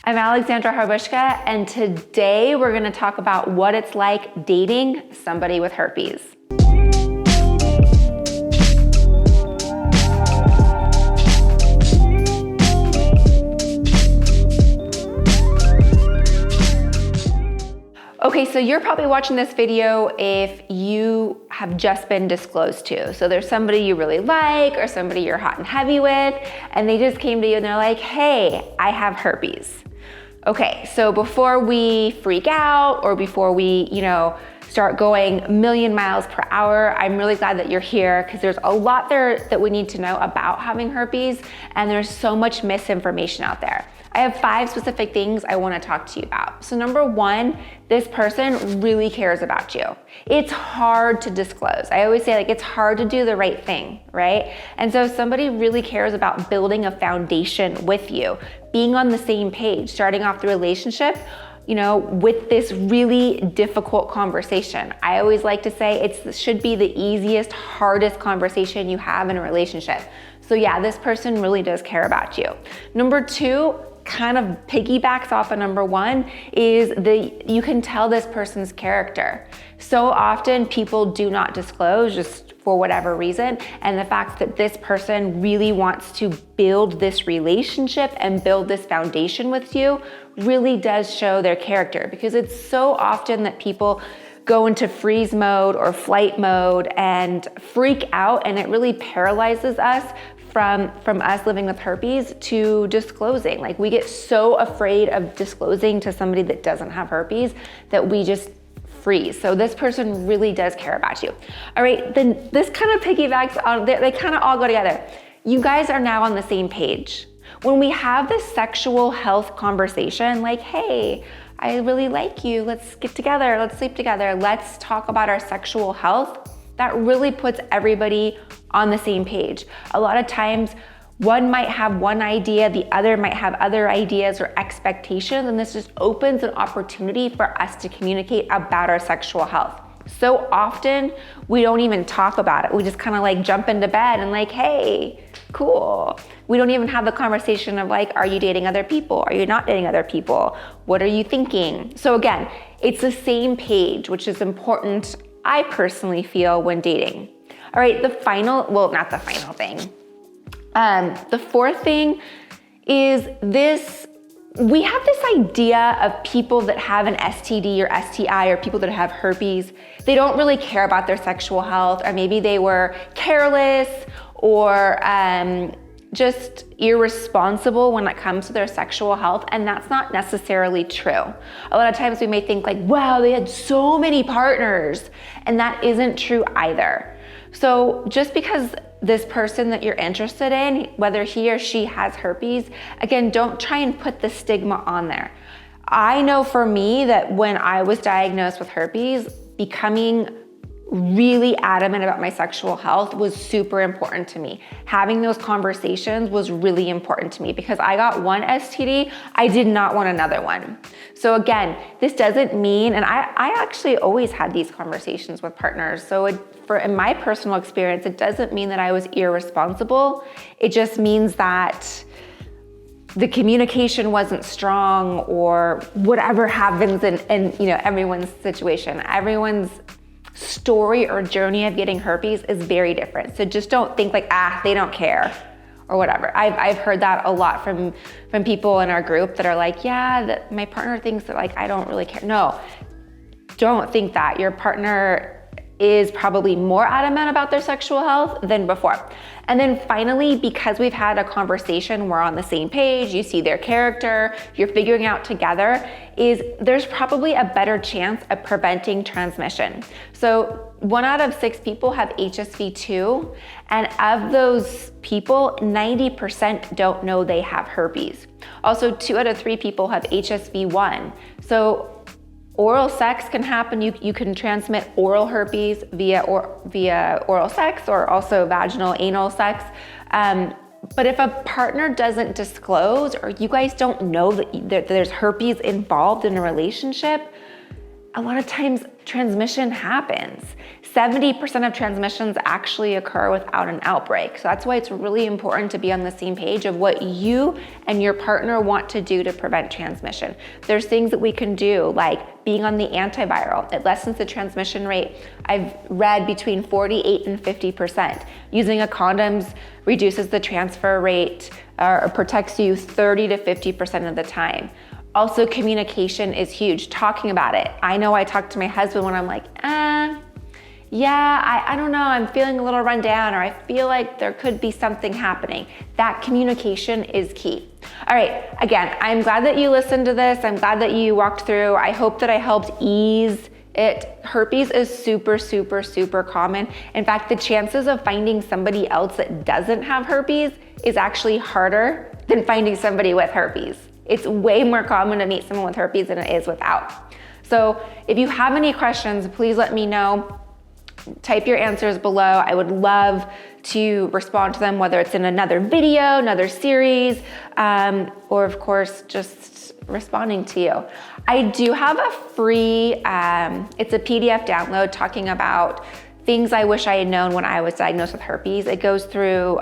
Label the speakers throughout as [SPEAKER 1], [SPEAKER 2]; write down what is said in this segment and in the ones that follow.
[SPEAKER 1] I'm Alexandra Harbushka, and today we're going to talk about what it's like dating somebody with herpes. Okay, so you're probably watching this video if you have just been disclosed to. So there's somebody you really like or somebody you're hot and heavy with, and they just came to you and they're like, hey, I have herpes. Okay, so before we freak out or before we, start going a million miles per hour, I'm really glad that you're here because there's a lot there that we need to know about having herpes, and there's so much misinformation out there. I have 5 specific things I want to talk to you about. So number 1, this person really cares about you. It's hard to disclose. I always say it's hard to do the right thing, right? And so if somebody really cares about building a foundation with you, being on the same page, starting off the relationship, with this really difficult conversation. I always like to say it should be the easiest, hardest conversation you have in a relationship. So yeah, this person really does care about you. Number 2, kind of piggybacks off of number 1, is you can tell this person's character. So often people do not disclose just for whatever reason, and the fact that this person really wants to build this relationship and build this foundation with you really does show their character, because it's so often that people go into freeze mode or flight mode and freak out, and it really paralyzes us from us living with herpes to disclosing. We get so afraid of disclosing to somebody that doesn't have herpes that we just freeze. So this person really does care about you. All right, then this kind of piggybacks on, they kind of all go together. You guys are now on the same page. When we have this sexual health conversation, hey, I really like you, let's get together, let's sleep together, let's talk about our sexual health, that really puts everybody on the same page. A lot of times, one might have one idea, the other might have other ideas or expectations, and this just opens an opportunity for us to communicate about our sexual health. So often, we don't even talk about it. We just kind of jump into bed and hey, cool. We don't even have the conversation of are you dating other people? Are you not dating other people? What are you thinking? So again, it's the same page, which is important, I personally feel, when dating. All right, not the final thing. The 4th thing is this. We have this idea of people that have an STD or STI, or people that have herpes. They don't really care about their sexual health, or maybe they were careless or just irresponsible when it comes to their sexual health, and that's not necessarily true. A lot of times we may think wow, they had so many partners, and that isn't true either. So just because this person that you're interested in, whether he or she has herpes, again, don't try and put the stigma on there. I know for me that when I was diagnosed with herpes, becoming really adamant about my sexual health was super important to me. Having those conversations was really important to me because I got one STD, I did not want another one. So again, this doesn't mean, and I actually always had these conversations with partners. So in my personal experience, it doesn't mean that I was irresponsible. It just means that the communication wasn't strong, or whatever happens in everyone's situation. Everyone's story or journey of getting herpes is very different. So just don't think they don't care or whatever. I've heard that a lot from people in our group that are that my partner thinks that I don't really care. No, don't think that. Your partner is probably more adamant about their sexual health than before. And then finally, because we've had a conversation, we're on the same page, you see their character, you're figuring out together, there's probably a better chance of preventing transmission. So 1 out of 6 people have HSV2, and of those people, 90% don't know they have herpes. Also, 2 out of 3 people have HSV1. So oral sex can happen. You can transmit oral herpes via oral sex, or also vaginal, anal sex. But if a partner doesn't disclose, or you guys don't know that there's herpes involved in a relationship, a lot of times transmission happens. 70% of transmissions actually occur without an outbreak. So that's why it's really important to be on the same page of what you and your partner want to do to prevent transmission. There's things that we can do, like being on the antiviral. It lessens the transmission rate. I've read between 48 and 50%. Using a condoms reduces the transfer rate or protects you 30 to 50% of the time. Also, communication is huge, talking about it. I know I talk to my husband when I'm like, yeah, I don't know, I'm feeling a little run down, or I feel like there could be something happening. That communication is key. All right, again, I'm glad that you listened to this. I'm glad that you walked through. I hope that I helped ease it. Herpes is super, super, super common. In fact, the chances of finding somebody else that doesn't have herpes is actually harder than finding somebody with herpes. It's way more common to meet someone with herpes than it is without. So if you have any questions, please let me know. Type your answers below. I would love to respond to them, whether it's in another video, another series, or of course, just responding to you. I do have a free, it's a PDF download talking about things I wish I had known when I was diagnosed with herpes. It goes through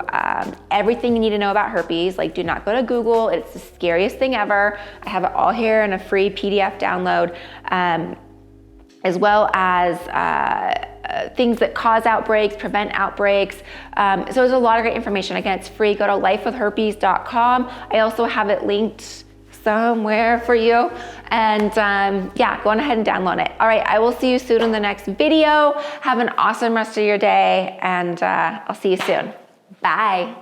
[SPEAKER 1] everything you need to know about herpes. Like, do not go to Google. It's the scariest thing ever. I have it all here in a free PDF download, as well as things that cause outbreaks, prevent outbreaks. So there's a lot of great information. Again, it's free. Go to lifewithherpes.com. I also have it linked somewhere for you. And yeah, go on ahead and download it. All right, I will see you soon in the next video. Have an awesome rest of your day, and I'll see you soon. Bye.